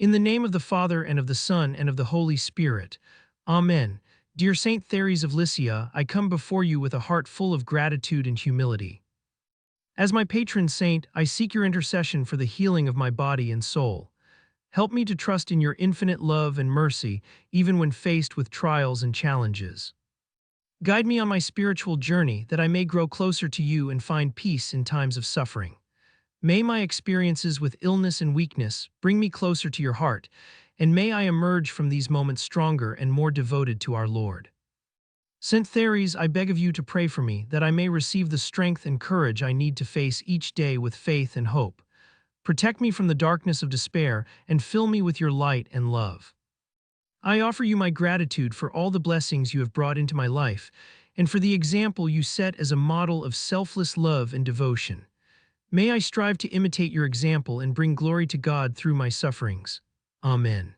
In the name of the Father, and of the Son, and of the Holy Spirit. Amen. Dear Saint Therese of Lycia, I come before you with a heart full of gratitude and humility. As my patron saint, I seek your intercession for the healing of my body and soul. Help me to trust in your infinite love and mercy, even when faced with trials and challenges. Guide me on my spiritual journey that I may grow closer to you and find peace in times of suffering. May my experiences with illness and weakness bring me closer to your heart, and may I emerge from these moments stronger and more devoted to our Lord. Saint Therese, I beg of you to pray for me that I may receive the strength and courage I need to face each day with faith and hope. Protect me from the darkness of despair and fill me with your light and love. I offer you my gratitude for all the blessings you have brought into my life and for the example you set as a model of selfless love and devotion. May I strive to imitate your example and bring glory to God through my sufferings. Amen.